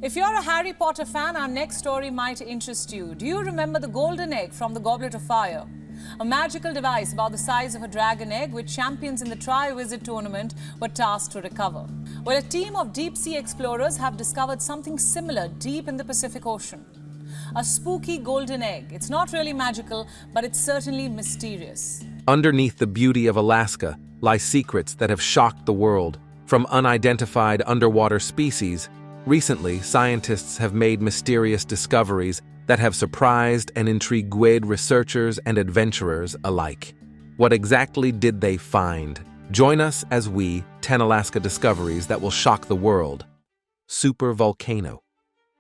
If you're a Harry Potter fan, our next story might interest you. Do you remember the golden egg from the Goblet of Fire? A magical device about the size of a dragon egg which champions in the Tri-Wizard tournament were tasked to recover. Well, a team of deep-sea explorers have discovered something similar deep in the Pacific Ocean. A spooky golden egg. It's not really magical, but it's certainly mysterious. Underneath the beauty of Alaska lie secrets that have shocked the world. From unidentified underwater species, recently scientists have made mysterious discoveries that have surprised and intrigued researchers and adventurers alike. What exactly did they find? Join us as we 10 Alaska discoveries that will shock the world. Supervolcano.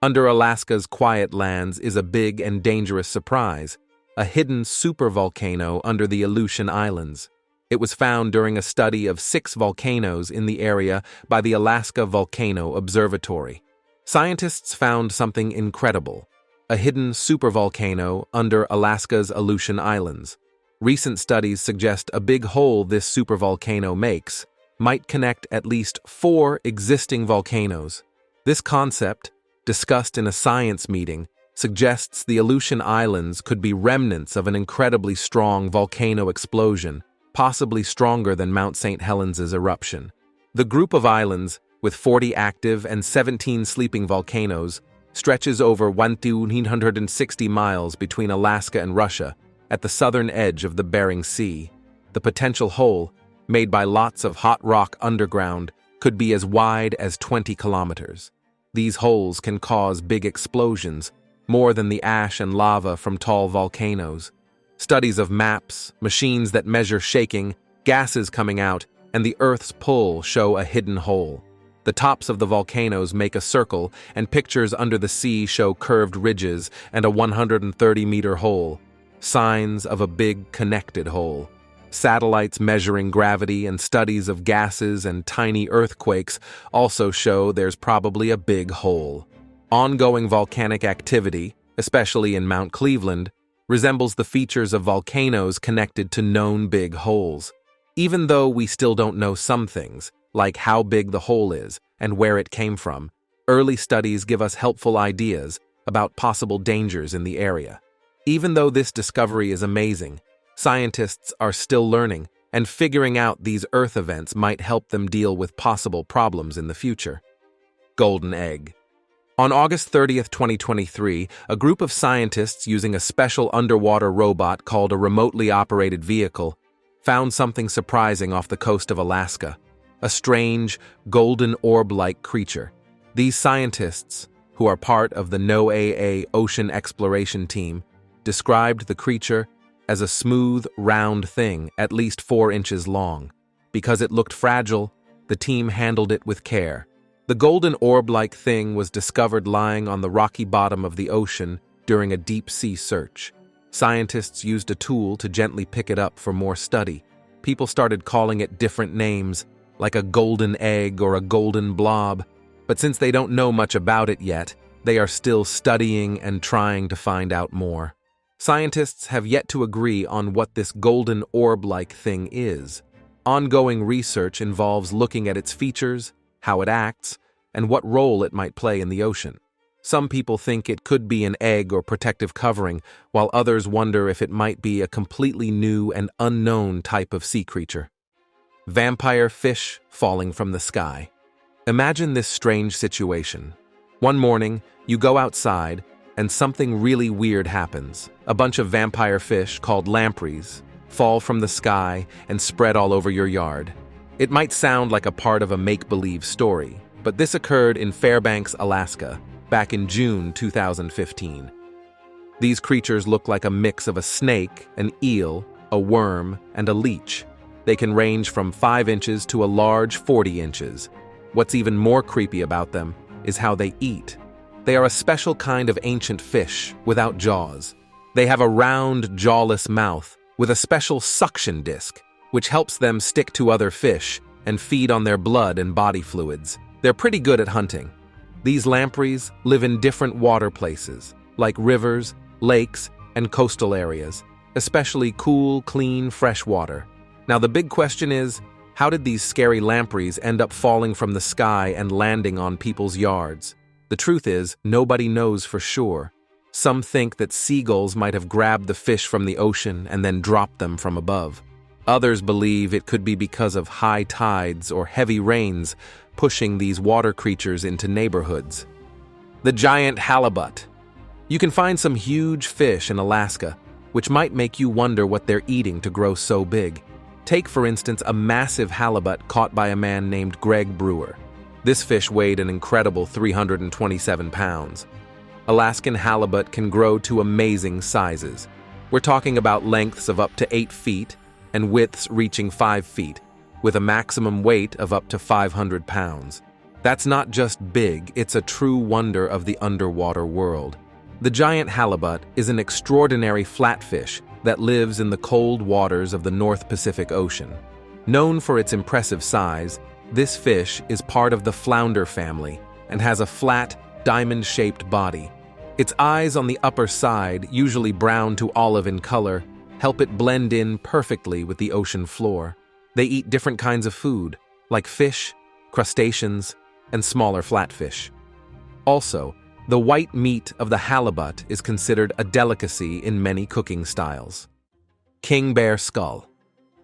Under Alaska's quiet lands is a big and dangerous surprise, a hidden supervolcano under the Aleutian Islands. It was found during a study of 6 volcanoes in the area by the Alaska Volcano Observatory. Scientists found something incredible, a hidden supervolcano under Alaska's Aleutian Islands. Recent studies suggest a big hole this supervolcano makes might connect at least 4 existing volcanoes. This concept, discussed in a science meeting, suggests the Aleutian Islands could be remnants of an incredibly strong volcano explosion, possibly stronger than Mount St. Helens' eruption. The group of islands, with 40 active and 17 sleeping volcanoes, stretches over 1,960 miles between Alaska and Russia, at the southern edge of the Bering Sea. The potential hole, made by lots of hot rock underground, could be as wide as 20 kilometers. These holes can cause big explosions, more than the ash and lava from tall volcanoes. Studies of maps, machines that measure shaking, gases coming out, and the Earth's pull show a hidden hole. The tops of the volcanoes make a circle, and pictures under the sea show curved ridges and a 130-meter hole, signs of a big connected hole. Satellites measuring gravity and studies of gases and tiny earthquakes also show there's probably a big hole. Ongoing volcanic activity, especially in Mount Cleveland, resembles the features of volcanoes connected to known big holes. Even though we still don't know some things, like how big the hole is and where it came from, early studies give us helpful ideas about possible dangers in the area. Even though this discovery is amazing, scientists are still learning, and figuring out these Earth events might help them deal with possible problems in the future. Golden egg. On August 30th, 2023, a group of scientists using a special underwater robot called a remotely operated vehicle found something surprising off the coast of Alaska, a strange, golden orb-like creature. These scientists, who are part of the NOAA Ocean Exploration Team, described the creature as a smooth, round thing at least 4 inches long. Because it looked fragile, the team handled it with care. The golden orb-like thing was discovered lying on the rocky bottom of the ocean during a deep-sea search. Scientists used a tool to gently pick it up for more study. People started calling it different names, like a golden egg or a golden blob, but since they don't know much about it yet, they are still studying and trying to find out more. Scientists have yet to agree on what this golden orb-like thing is. Ongoing research involves looking at its features, how it acts, and what role it might play in the ocean. Some people think it could be an egg or protective covering, while others wonder if it might be a completely new and unknown type of sea creature. Vampire fish falling from the sky. Imagine this strange situation. One morning, you go outside, and something really weird happens. A bunch of vampire fish, called lampreys, fall from the sky and spread all over your yard. It might sound like a part of a make-believe story, but this occurred in Fairbanks, Alaska, back in June 2015. These creatures look like a mix of a snake, an eel, a worm, and a leech. They can range from 5 inches to a large 40 inches. What's even more creepy about them is how they eat. They are a special kind of ancient fish without jaws. They have a round, jawless mouth with a special suction disc, which helps them stick to other fish and feed on their blood and body fluids. They're pretty good at hunting. These lampreys live in different water places, like rivers, lakes, and coastal areas, especially cool, clean, fresh water. Now the big question is, how did these scary lampreys end up falling from the sky and landing on people's yards? The truth is, nobody knows for sure. Some think that seagulls might have grabbed the fish from the ocean and then dropped them from above. Others believe it could be because of high tides or heavy rains pushing these water creatures into neighborhoods. The giant halibut. You can find some huge fish in Alaska, which might make you wonder what they're eating to grow so big. Take, for instance, a massive halibut caught by a man named Greg Brewer. This fish weighed an incredible 327 pounds. Alaskan halibut can grow to amazing sizes. We're talking about lengths of up to 8 feet and widths reaching 5 feet, with a maximum weight of up to 500 pounds. That's not just big, it's a true wonder of the underwater world. The giant halibut is an extraordinary flatfish that lives in the cold waters of the North Pacific Ocean. Known for its impressive size, this fish is part of the flounder family and has a flat, diamond-shaped body. Its eyes on the upper side, usually brown to olive in color, help it blend in perfectly with the ocean floor. They eat different kinds of food, like fish, crustaceans, and smaller flatfish. Also, the white meat of the halibut is considered a delicacy in many cooking styles. King bear skull.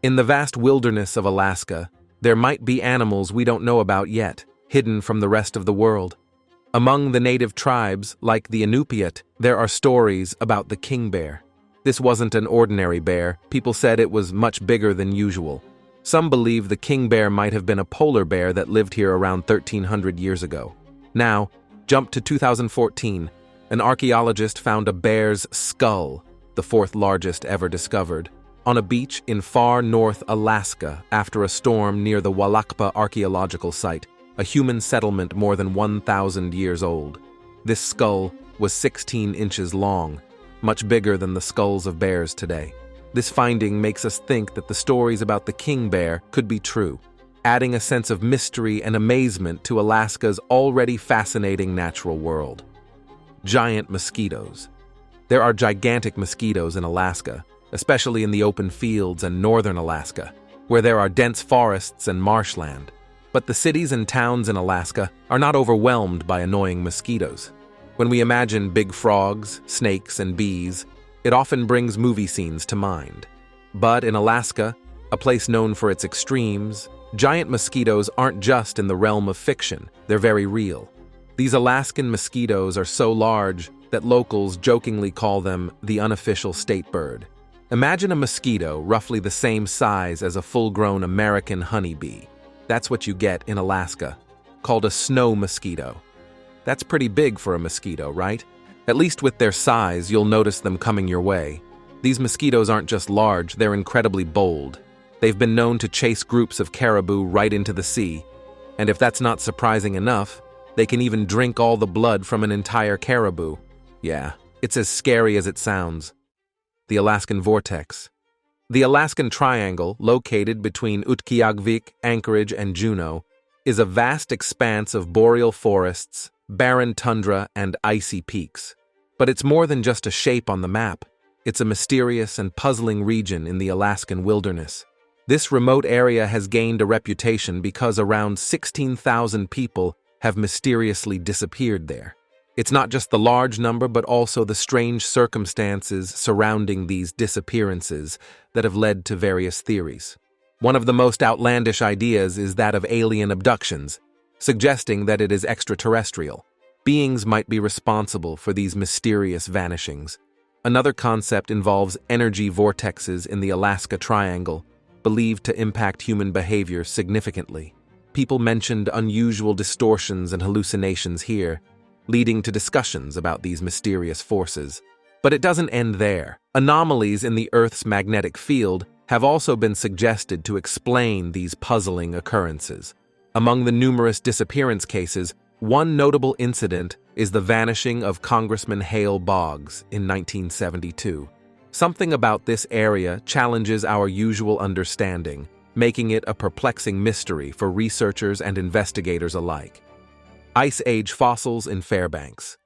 In the vast wilderness of Alaska, there might be animals we don't know about yet, hidden from the rest of the world. Among the native tribes, like the Inupiat, there are stories about the king bear. This wasn't an ordinary bear. People said it was much bigger than usual. Some believe the king bear might have been a polar bear that lived here around 1,300 years ago. Now, jump to 2014. An archaeologist found a bear's skull, the fourth largest ever discovered, on a beach in far north Alaska after a storm near the Walakpa archaeological site, a human settlement more than 1,000 years old. This skull was 16 inches long, much bigger than the skulls of bears today. This finding makes us think that the stories about the king bear could be true, adding a sense of mystery and amazement to Alaska's already fascinating natural world. Giant mosquitoes. There are gigantic mosquitoes in Alaska, especially in the open fields and northern Alaska, where there are dense forests and marshland. But the cities and towns in Alaska are not overwhelmed by annoying mosquitoes. When we imagine big frogs, snakes, and bees, it often brings movie scenes to mind. But in Alaska, a place known for its extremes, giant mosquitoes aren't just in the realm of fiction, they're very real. These Alaskan mosquitoes are so large that locals jokingly call them the unofficial state bird. Imagine a mosquito roughly the same size as a full-grown American honeybee. That's what you get in Alaska, called a snow mosquito. That's pretty big for a mosquito, right? At least with their size, you'll notice them coming your way. These mosquitoes aren't just large, they're incredibly bold. They've been known to chase groups of caribou right into the sea. And if that's not surprising enough, they can even drink all the blood from an entire caribou. Yeah, it's as scary as it sounds. The Alaskan vortex. The Alaskan Triangle, located between Utqiagvik, Anchorage, and Juneau, is a vast expanse of boreal forests, barren tundra, and icy peaks. But it's more than just a shape on the map. It's a mysterious and puzzling region in the Alaskan wilderness. This remote area has gained a reputation because around 16,000 people have mysteriously disappeared there. It's not just the large number, but also the strange circumstances surrounding these disappearances that have led to various theories. One of the most outlandish ideas is that of alien abductions, suggesting that it is extraterrestrial. Beings might be responsible for these mysterious vanishings. Another concept involves energy vortexes in the Alaska Triangle, believed to impact human behavior significantly. People mentioned unusual distortions and hallucinations here, leading to discussions about these mysterious forces. But it doesn't end there. Anomalies in the Earth's magnetic field have also been suggested to explain these puzzling occurrences. Among the numerous disappearance cases, one notable incident is the vanishing of Congressman Hale Boggs in 1972. Something about this area challenges our usual understanding, making it a perplexing mystery for researchers and investigators alike. Ice Age fossils in Fairbanks.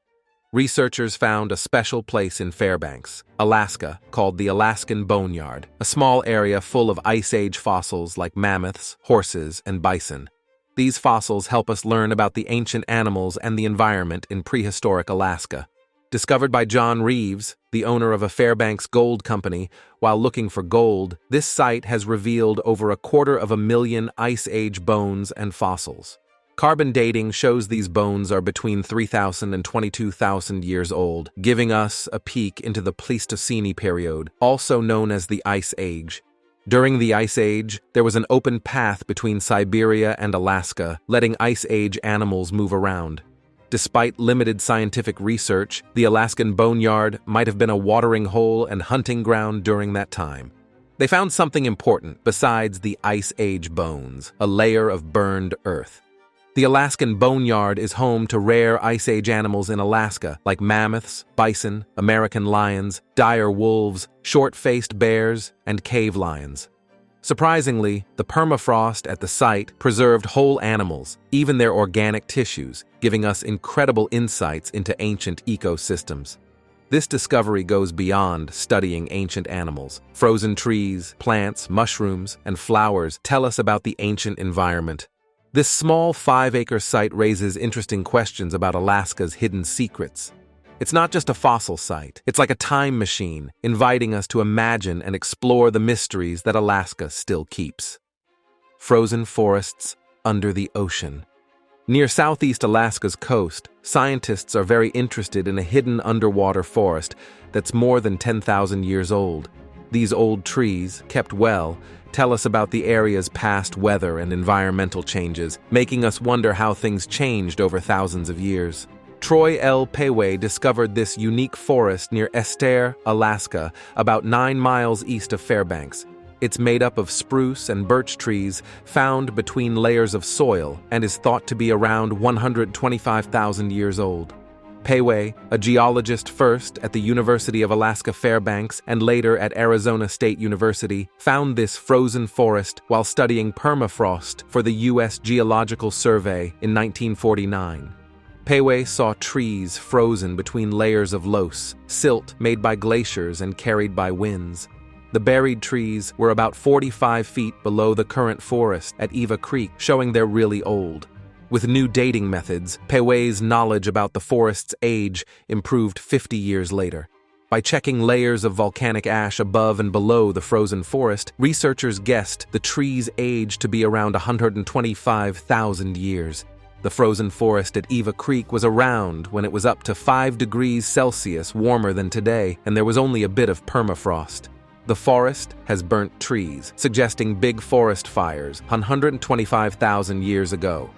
Researchers found a special place in Fairbanks, Alaska, called the Alaskan Boneyard, a small area full of Ice Age fossils like mammoths, horses, and bison. These fossils help us learn about the ancient animals and the environment in prehistoric Alaska. Discovered by John Reeves, the owner of a Fairbanks gold company, while looking for gold, this site has revealed over 250,000 Ice Age bones and fossils. Carbon dating shows these bones are between 3,000 and 22,000 years old, giving us a peek into the Pleistocene period, also known as the Ice Age. During the Ice Age, there was an open path between Siberia and Alaska, letting Ice Age animals move around. Despite limited scientific research, the Alaskan boneyard might have been a watering hole and hunting ground during that time. They found something important besides the Ice Age bones, a layer of burned earth. The Alaskan boneyard is home to rare Ice Age animals in Alaska, like mammoths, bison, American lions, dire wolves, short-faced bears, and cave lions. Surprisingly, the permafrost at the site preserved whole animals, even their organic tissues, giving us incredible insights into ancient ecosystems. This discovery goes beyond studying ancient animals. Frozen trees, plants, mushrooms, and flowers tell us about the ancient environment. This small 5-acre site raises interesting questions about Alaska's hidden secrets. It's not just a fossil site, it's like a time machine, inviting us to imagine and explore the mysteries that Alaska still keeps. Frozen forests under the ocean. Near southeast Alaska's coast, scientists are very interested in a hidden underwater forest that's more than 10,000 years old. These old trees, kept well, tell us about the area's past weather and environmental changes, making us wonder how things changed over thousands of years. Troy L. Peway discovered this unique forest near Esther, Alaska, about 9 miles east of Fairbanks. It's made up of spruce and birch trees found between layers of soil and is thought to be around 125,000 years old. Peway, a geologist first at the University of Alaska Fairbanks and later at Arizona State University, found this frozen forest while studying permafrost for the U.S. Geological Survey in 1949. Peway saw trees frozen between layers of loess, silt made by glaciers and carried by winds. The buried trees were about 45 feet below the current forest at Eva Creek, showing they're really old. With new dating methods, Peway's knowledge about the forest's age improved 50 years later. By checking layers of volcanic ash above and below the frozen forest, researchers guessed the tree's age to be around 125,000 years. The frozen forest at Eva Creek was around when it was up to 5 degrees Celsius warmer than today, and there was only a bit of permafrost. The forest has burnt trees, suggesting big forest fires 125,000 years ago.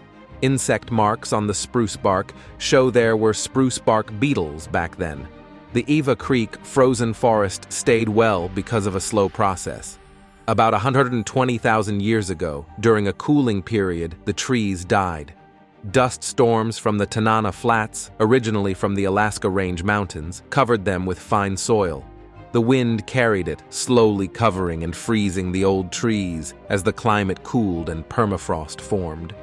Insect marks on the spruce bark show there were spruce bark beetles back then. The Eva Creek frozen forest stayed well because of a slow process. About 120,000 years ago, during a cooling period, the trees died. Dust storms from the Tanana Flats, originally from the Alaska Range Mountains, covered them with fine soil. The wind carried it, slowly covering and freezing the old trees as the climate cooled and permafrost formed.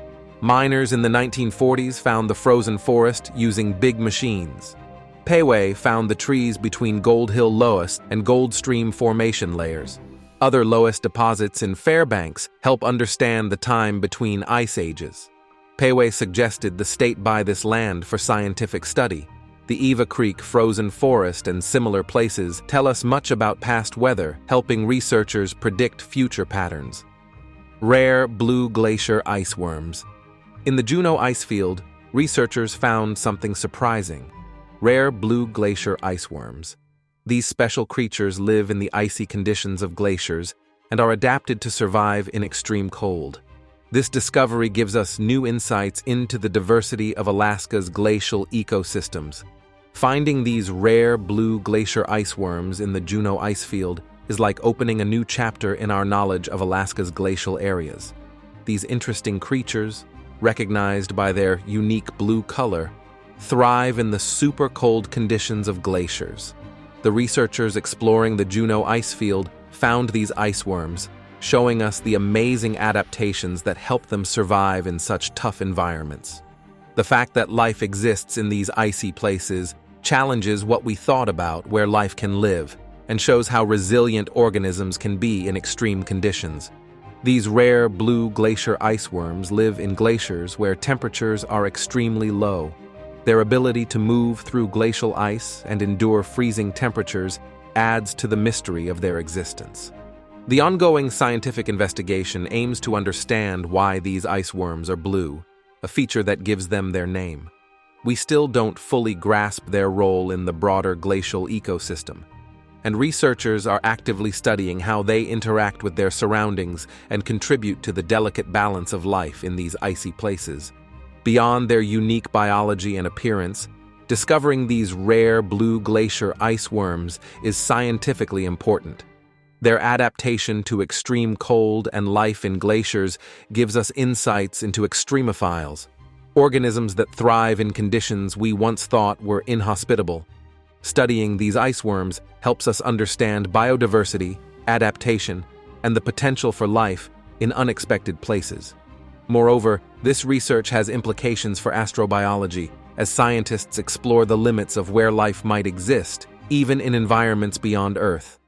Miners in the 1940s found the frozen forest using big machines. Peway found the trees between Gold Hill loess and Gold Stream Formation layers. Other loess deposits in Fairbanks help understand the time between ice ages. Peway suggested the state buy this land for scientific study. The Eva Creek frozen forest and similar places tell us much about past weather, helping researchers predict future patterns. Rare blue glacier ice worms. In the Juneau icefield, researchers found something surprising: rare blue glacier ice worms. These special creatures live in the icy conditions of glaciers and are adapted to survive in extreme cold. This discovery gives us new insights into the diversity of Alaska's glacial ecosystems. Finding these rare blue glacier ice worms in the Juneau icefield is like opening a new chapter in our knowledge of Alaska's glacial areas. These interesting creatures, recognized by their unique blue color, thrive in the super cold conditions of glaciers. The researchers exploring the Juneau icefield found these ice worms, showing us the amazing adaptations that help them survive in such tough environments. The fact that life exists in these icy places challenges what we thought about where life can live and shows how resilient organisms can be in extreme conditions. These rare blue glacier iceworms live in glaciers where temperatures are extremely low. Their ability to move through glacial ice and endure freezing temperatures adds to the mystery of their existence. The ongoing scientific investigation aims to understand why these iceworms are blue, a feature that gives them their name. We still don't fully grasp their role in the broader glacial ecosystem, and researchers are actively studying how they interact with their surroundings and contribute to the delicate balance of life in these icy places. Beyond their unique biology and appearance, discovering these rare blue glacier iceworms is scientifically important. Their adaptation to extreme cold and life in glaciers gives us insights into extremophiles, organisms that thrive in conditions we once thought were inhospitable. Studying these iceworms helps us understand biodiversity, adaptation, and the potential for life in unexpected places. Moreover, this research has implications for astrobiology as scientists explore the limits of where life might exist, even in environments beyond Earth.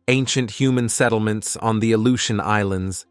Ancient human settlements on the Aleutian Islands.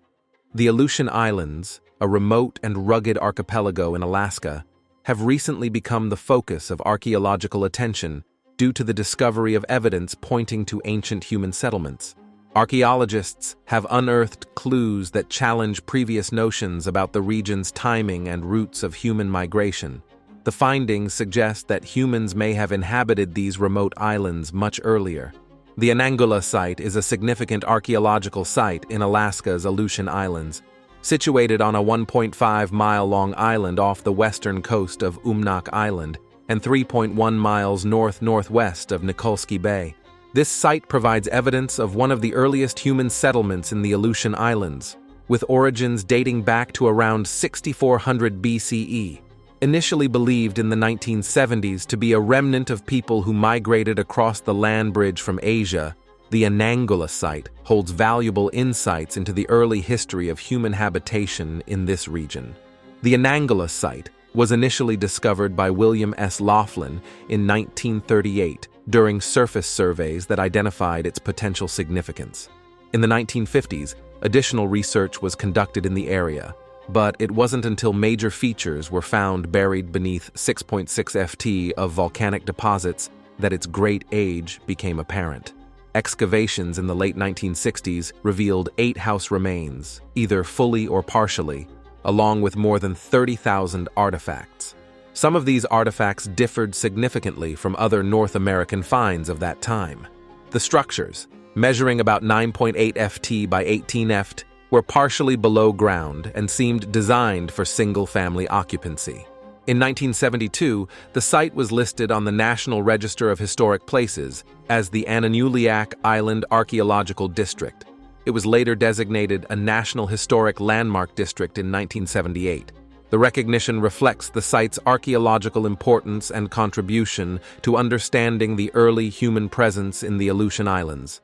The Aleutian Islands, a remote and rugged archipelago in Alaska, have recently become the focus of archaeological attention due to the discovery of evidence pointing to ancient human settlements. Archaeologists have unearthed clues that challenge previous notions about the region's timing and routes of human migration. The findings suggest that humans may have inhabited these remote islands much earlier. The Anangula site is a significant archaeological site in Alaska's Aleutian Islands, situated on a 1.5-mile-long island off the western coast of Umnak Island and 3.1 miles north-northwest of Nikolsky Bay. This site provides evidence of one of the earliest human settlements in the Aleutian Islands, with origins dating back to around 6400 BCE. Initially believed in the 1970s to be a remnant of people who migrated across the land bridge from Asia, the Anangula site holds valuable insights into the early history of human habitation in this region. The Anangula site was initially discovered by William S. Laughlin in 1938 during surface surveys that identified its potential significance. In the 1950s, additional research was conducted in the area, but it wasn't until major features were found buried beneath 6.6 ft of volcanic deposits that its great age became apparent. Excavations in the late 1960s revealed 8 house remains, either fully or partially, along with more than 30,000 artifacts. Some of these artifacts differed significantly from other North American finds of that time. The structures, measuring about 9.8 ft by 18 ft, were partially below ground and seemed designed for single-family occupancy. In 1972, the site was listed on the National Register of Historic Places as the Ananuliak Island Archaeological District. It was later designated a National Historic Landmark District in 1978. The recognition reflects the site's archaeological importance and contribution to understanding the early human presence in the Aleutian Islands.